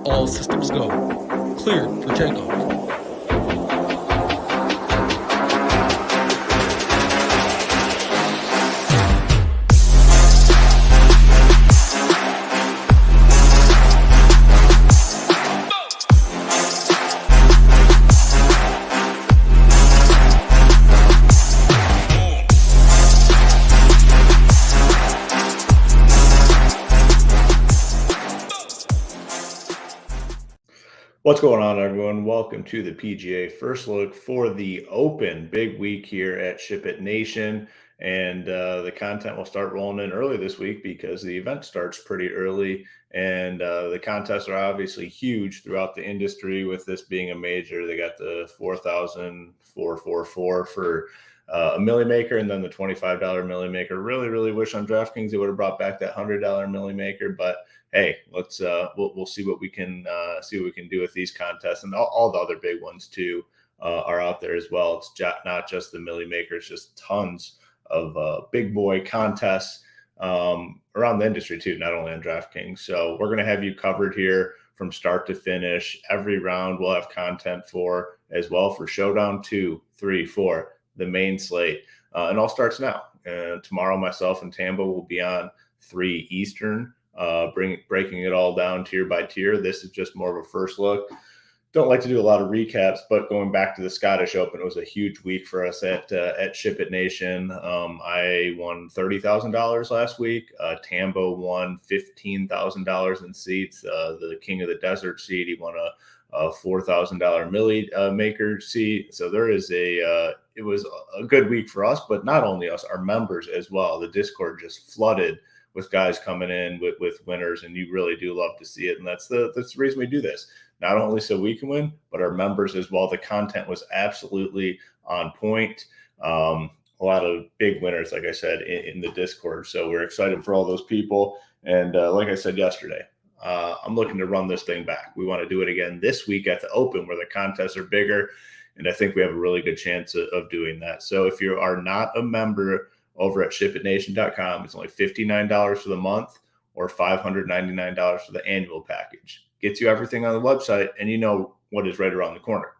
All systems go. Cleared for takeoff. What's going on, everyone? Welcome to the PGA First Look for the Open. Big week here at SHIPIT Nation, and the content will start rolling in early this week because the event starts pretty early, and the contests are obviously huge throughout the industry. With this being a major, they got the 4,444 for a Millie Maker, and then the $25 Millie Maker. Really wish on DraftKings they would have brought back that $100 Millie Maker, but hey, let's we'll see what we can do with these contests, and all the other big ones too are out there as well. It's not just the Millie Makers, just tons of big boy contests around the industry too, not only on DraftKings. So we're going to have you covered here from start to finish. Every round we'll have content for as well for Showdown 2, 3, 4, the main slate. And all starts now. Tomorrow, myself and Tambo will be on 3 Eastern, breaking it all down tier by tier. This is just more of a first look. Don't like to do a lot of recaps, but going back to the Scottish Open, it was a huge week for us at SHIPIT Nation. I won $30,000 last week. Tambo won $15,000 in seats. The King of the Desert seat, he won a $4,000 Millie Maker seat. So there is it was a good week for us, but not only us, our members as well. The Discord just flooded with guys coming in with winners, and you really do love to see it. And that's the reason we do this. Not only so we can win, but our members as well. The content was absolutely on point. A lot of big winners, like I said, in the Discord. So we're excited for all those people. And like I said yesterday, I'm looking to run this thing back. We want to do it again this week at the Open where the contests are bigger. And I think we have a really good chance of doing that. So if you are not a member over at shipitnation.com, it's only $59 for the month or $599 for the annual package. Gets you everything on the website, and you know what is right around the corner,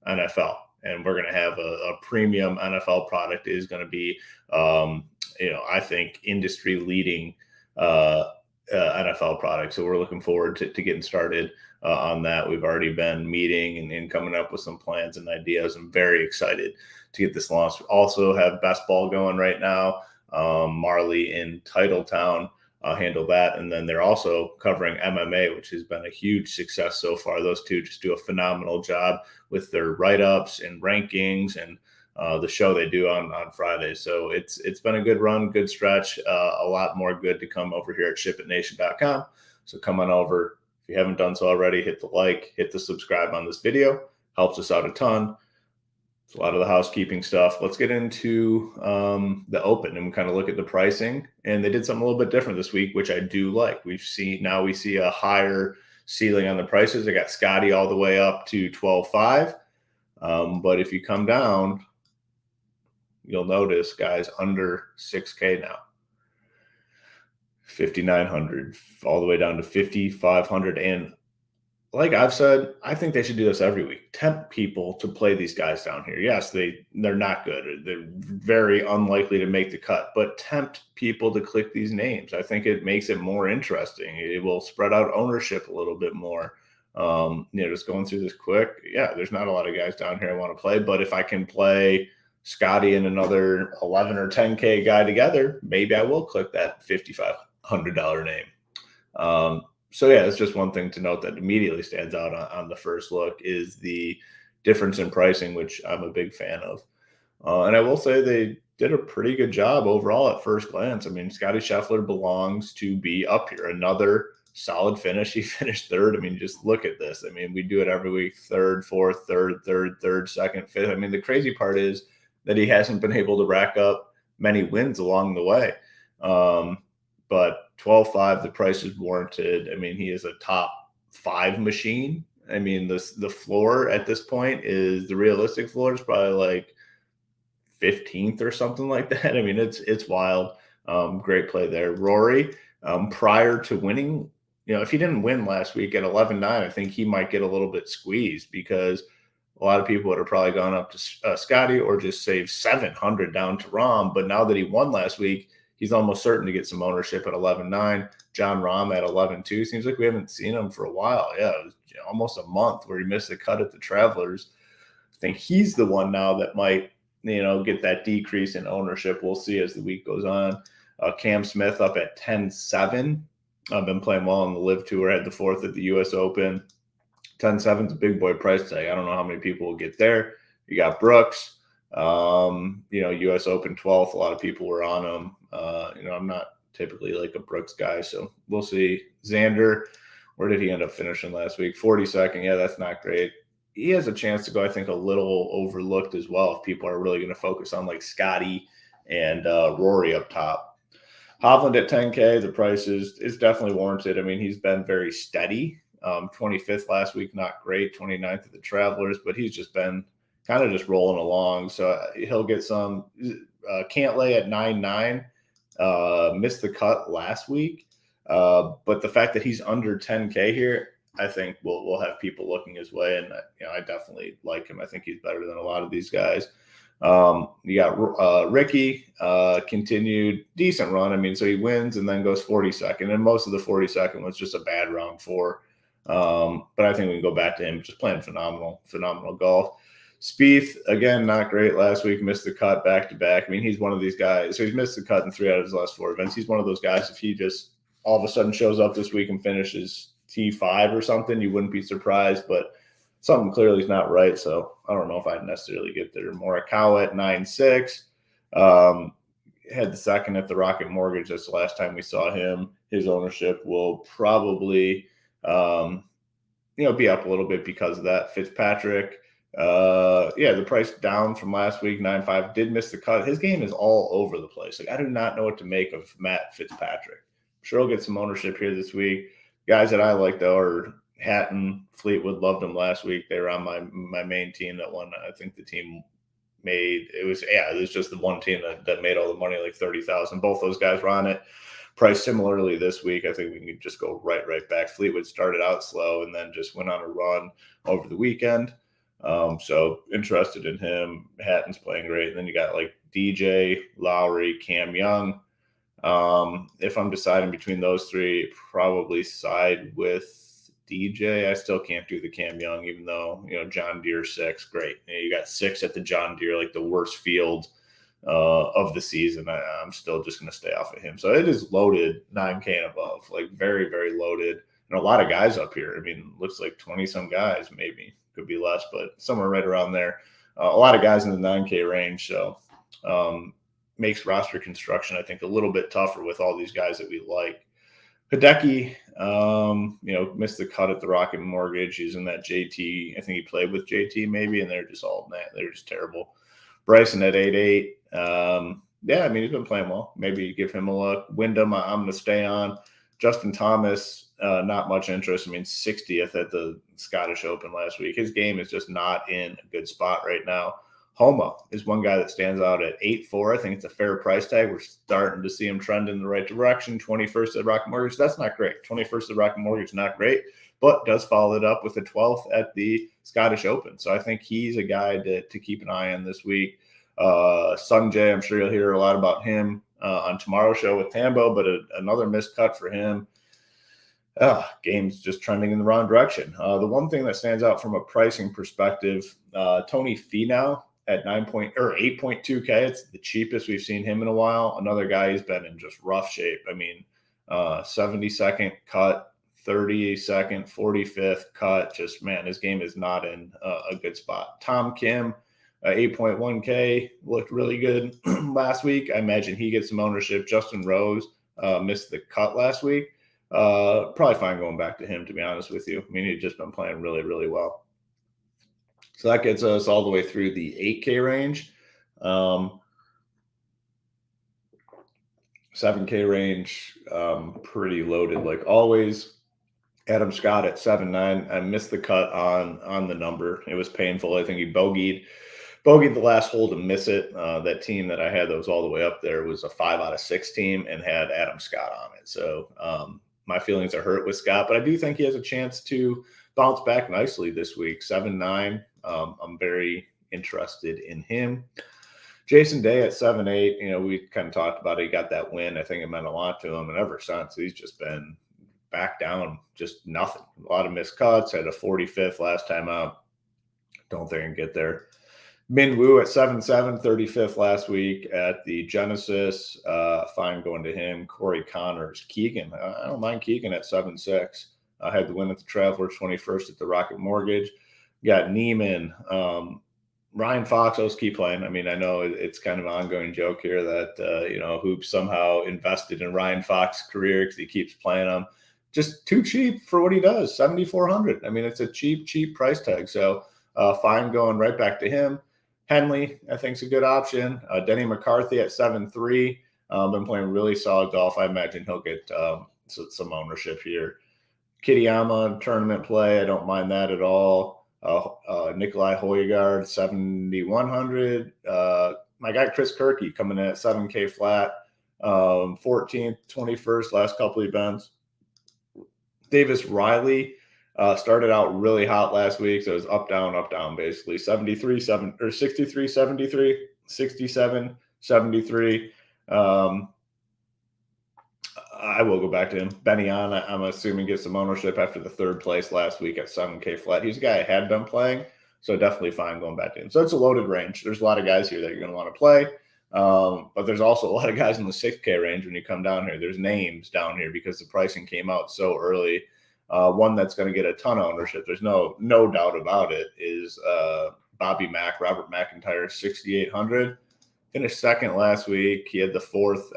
NFL. And we're going to have a premium NFL product. It is going to be, I think, industry-leading NFL product. So we're looking forward to getting started on that. We've already been meeting and coming up with some plans and ideas. I'm very excited to get this launched. Also have best ball going right now. Marley in Titletown handle that. And then they're also covering MMA, which has been a huge success so far. Those two just do a phenomenal job with their write-ups and rankings and the show they do on Fridays. So it's been a good run, good stretch, a lot more good to come over here at shipitnation.com. So come on over. If you haven't done so already, hit the like, hit the subscribe on this video. Helps us out a ton. It's a lot of the housekeeping stuff. Let's get into the Open and kind of look at the pricing. And they did something a little bit different this week, which I do like. We see a higher ceiling on the prices. I got Scotty all the way up to 12.5. But if you come down, you'll notice guys under 6K now. 5,900 all the way down to 5,500. And like I've said, I think they should do this every week. Tempt people to play these guys down here. Yes, they're not good. They're very unlikely to make the cut, but tempt people to click these names. I think it makes it more interesting. It will spread out ownership a little bit more. Just going through this quick. Yeah, there's not a lot of guys down here I want to play, but if I can play Scotty and another 11 or 10K guy together, maybe I will click that $5,500 name. So yeah, it's just one thing to note that immediately stands out on the first look is the difference in pricing, which I'm a big fan of. And I will say they did a pretty good job overall at first glance. I mean, Scotty Scheffler belongs to be up here. Another solid finish. He finished third. I mean, just look at this. I mean, we do it every week, third, fourth, third, second, fifth. I mean, the crazy part is that he hasn't been able to rack up many wins along the way. But 12.5, the price is warranted. I mean, he is a top 5 machine. I mean, the floor at this point is the realistic floor is probably like 15th or something like that. I mean, it's wild. Great play there. Rory, prior to winning if he didn't win last week at 11-9, I think he might get a little bit squeezed because a lot of people would have probably gone up to Scotty or just saved 700 down to Rahm. But now that he won last week, he's almost certain to get some ownership at 11-9. John Rahm at 11-2. Seems like we haven't seen him for a while. Yeah, it was almost a month where he missed the cut at the Travelers. I think he's the one now that might, get that decrease in ownership. We'll see as the week goes on. Cam Smith up at 10-7. I've been playing well on the Live Tour. Had the 4th at the U.S. Open. 10-7 is a big boy price tag. I don't know how many people will get there. You got Brooks, U.S. Open 12th. A lot of people were on him. I'm not typically like a Brooks guy, so we'll see. Xander, where did he end up finishing last week? 42nd. Yeah, that's not great. He has a chance to go, I think, a little overlooked as well if people are really going to focus on like Scotty and Rory up top. Hovland at 10K, the price is definitely warranted. I mean, he's been very steady. 25th last week, not great. 29th at the Travelers, but he's just been kind of just rolling along. So he'll get some. Cantlay at 9-9, missed the cut last week. But the fact that he's under 10K here, I think we'll have people looking his way. And, I definitely like him. I think he's better than a lot of these guys. You got Ricky, continued decent run. I mean, so he wins and then goes 42nd, and most of the 42nd was just a bad round 4. But I think we can go back to him just playing phenomenal golf. Spieth, again, not great last week, missed the cut back to back. I mean, he's one of these guys. So he's missed the cut in 3 out of his last 4 events. He's one of those guys, if he just all of a sudden shows up this week and finishes T5 or something, you wouldn't be surprised, but something clearly is not right. So I don't know if I'd necessarily get there. Morikawa at 9-6. Had the 2nd at the Rocket Mortgage. That's the last time we saw him. His ownership will probably, be up a little bit because of that. Fitzpatrick, the price down from last week, 9.5. Did miss the cut. His game is all over the place. Like, I do not know what to make of Matt Fitzpatrick. I'm sure he'll get some ownership here this week. Guys that I like, though, are Hatton, Fleetwood. Loved them last week. They were on my main team that won. I think the team made it was just the one team that made all the money, like 30,000. Both those guys were on it. Priced similarly this week. I think we can just go right back. Fleetwood started out slow and then just went on a run over the weekend. So interested in him. Hatton's playing great. And then you got like DJ, Lowry, Cam Young. If I'm deciding between those 3, probably side with DJ. I still can't do the Cam Young, even though, John Deere 6, great. You got 6 at the John Deere, like the worst field of the season. I'm still just going to stay off of him. So it is loaded 9K and above, like very, very loaded. And a lot of guys up here. I mean, looks like 20 some guys, maybe could be less, but somewhere right around there. A lot of guys in the 9K range. So makes roster construction, I think, a little bit tougher with all these guys that we like. Hideki, missed the cut at the Rocket Mortgage. He's in that JT. I think he played with JT maybe, and they're just terrible. Bryson at 8-8. He's been playing well. Maybe give him a look. Wyndham, I'm going to stay on. Justin Thomas, not much interest. I mean, 60th at the Scottish Open last week. His game is just not in a good spot right now. Homa is one guy that stands out at 8-4. I think it's a fair price tag. We're starting to see him trend in the right direction. 21st at Rocket Mortgage. That's not great. 21st at Rocket Mortgage, not great, but does follow it up with the 12th at the Scottish Open. So I think he's a guy to keep an eye on this week. Sung Jae, I'm sure you'll hear a lot about him on tomorrow's show with Tambo, but another missed cut for him. Game's just trending in the wrong direction. The one thing that stands out from a pricing perspective, Tony Finau at 8.2K. It's the cheapest we've seen him in a while. Another guy who's been in just rough shape. I mean, 72nd cut, 32nd, 45th cut. Just, man, his game is not in a good spot. Tom Kim, 8.1K, looked really good last week. I imagine he gets some ownership. Justin Rose missed the cut last week. Probably fine going back to him, to be honest with you. I mean, he's just been playing really, really well. So that gets us all the way through the 8K range. 7K range, pretty loaded like always. Adam Scott at 7.9. I missed the cut on the number. It was painful. I think he bogeyed the last hole to miss it. That team that I had that was all the way up there was a 5 out of 6 team and had Adam Scott on it. So my feelings are hurt with Scott, but I do think he has a chance to bounce back nicely this week. 7-9. I'm very interested in him. Jason Day at 7-8. We kind of talked about it. He got that win. I think it meant a lot to him. And ever since, he's just been back down, just nothing. A lot of missed cuts. Had a 45th last time out. Don't think I can get there. Min Woo at 7-7, 35th last week at the Genesis. Fine going to him. Corey Connors. Keegan. I don't mind Keegan at 7-6. I had the win at the Travelers, 21st at the Rocket Mortgage. Got Neiman. Ryan Fox, I'll keep playing. I mean, I know it's kind of an ongoing joke here that, Hoops somehow invested in Ryan Fox's career because he keeps playing him. Just too cheap for what he does, $7,400. I mean, it's a cheap price tag. So fine going right back to him. Henley, I think, is a good option. Denny McCarthy at 7-3. Been playing really solid golf. I imagine he'll get some ownership here. Kitayama tournament play. I don't mind that at all. Nikolai Højgaard, 7,100. My guy Chris Kirky coming in at 7K flat. 14th, 21st, last couple events. Davis Riley started out really hot last week, so it was up, down, basically. 63, 73, 67, 73. I will go back to him. Benyon, I'm assuming, gets some ownership after the third place last week at 7K flat. He's a guy I had been playing, so definitely fine going back to him. So it's a loaded range. There's a lot of guys here that you're going to want to play, but there's also a lot of guys in the 6K range when you come down here. There's names down here because the pricing came out so early. One that's going to get a ton of ownership, there's no doubt about it, is Bobby Mack, Robert McIntyre, 6,800. Finished second last week. He had the fourth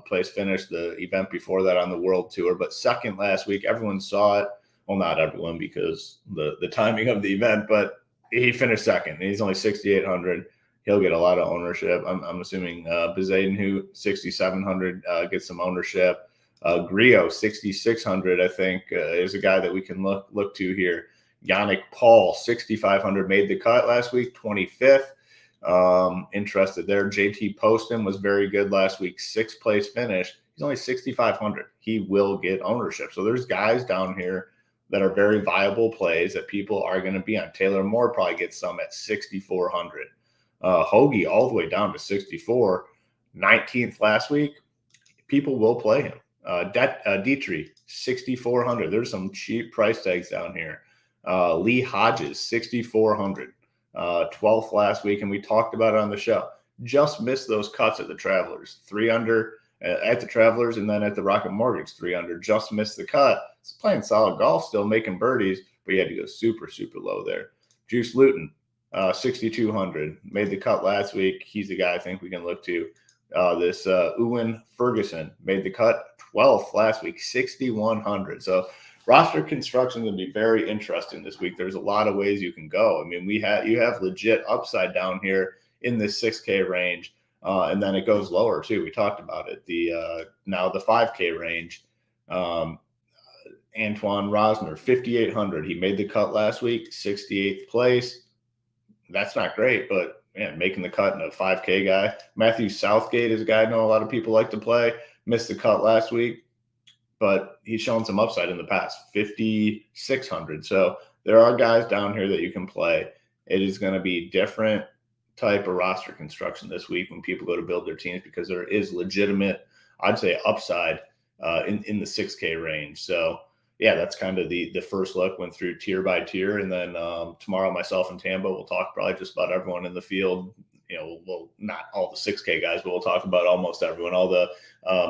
place finish the event before that on the World Tour, but second last week. Everyone saw it. Well, not everyone because the timing of the event, but he finished second. He's only 6,800. He'll get a lot of ownership. I'm assuming Bezaden, who 6,700, gets some ownership. Griot, 6,600, I think, is a guy that we can look to here. Yannick Paul, 6,500, made the cut last week, 25th. Interested there. JT Poston was very good last week, 6th place finish. He's only 6,500. He will get ownership. So there's guys down here that are very viable plays that people are going to be on. Taylor Moore probably gets some at 6,400. Hoagie all the way down to 64, 19th last week. People will play him. Dietrich, 6,400. There's some cheap price tags down here. Lee Hodges, 6,400. 12th last week, and we talked about it on the show. Just missed those cuts at the Travelers. 3 under at the Travelers, and then at the Rocket Mortgage, 3 under. Just missed the cut. He's playing solid golf, still making birdies, but he had to go super low there. Juice Luton, 6,200. Made the cut last week. He's the guy I think we can look to. This Ewan Ferguson made the cut 12th last week, 6,100. So roster construction is going to be very interesting this week. There's a lot of ways you can go. I mean, you have legit upside down here in this 6K range, and then it goes lower too. We talked about it. Now the 5K range. Antoine Rosner, 5,800. He made the cut last week, 68th place. That's not great, but man, making the cut in a 5K guy. Matthew Southgate is a guy I know a lot of people like to play. Missed the cut last week, but he's shown some upside in the past, 5,600. So there are guys down here that you can play. It is going to be different type of roster construction this week when people go to build their teams because there is legitimate, I'd say, upside in the 6K range. So, yeah, that's kind of the first look. Went through tier by tier. And then tomorrow, myself and Tambo will talk probably just about everyone in the field. Well, not all the 6K guys, but we'll talk about almost everyone, all the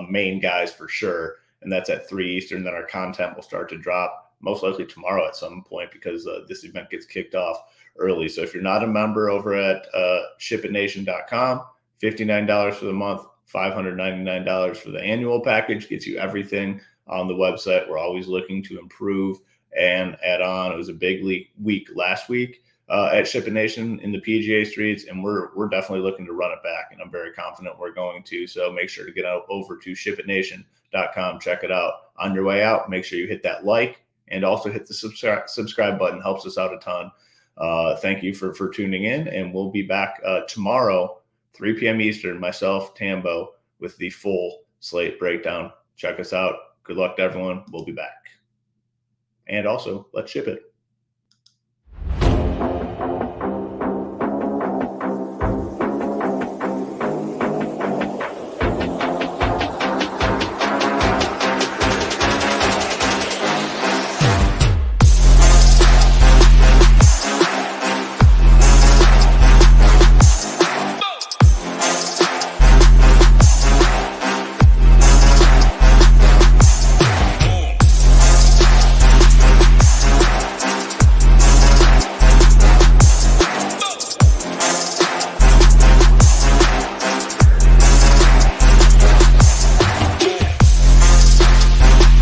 main guys for sure. And that's at 3 Eastern. Then our content will start to drop most likely tomorrow at some point because this event gets kicked off early. So if you're not a member over at SHIPITNation.com, $59 for the month, $599 for the annual package, gets you everything on the website. We're always looking to improve and add on. It was a big week last week at SHIPIT Nation in the PGA streets, and we're definitely looking to run it back, and I'm very confident we're going to. So make sure to get over to SHIPITNation.com, check it out. On your way out, make sure you hit that like and also hit the subscribe button. Helps us out a ton. Thank you for tuning in, and we'll be back tomorrow, 3 p.m. Eastern, myself, Tambo, with the full slate breakdown. Check us out. Good luck to everyone. We'll be back. And also, let's ship it.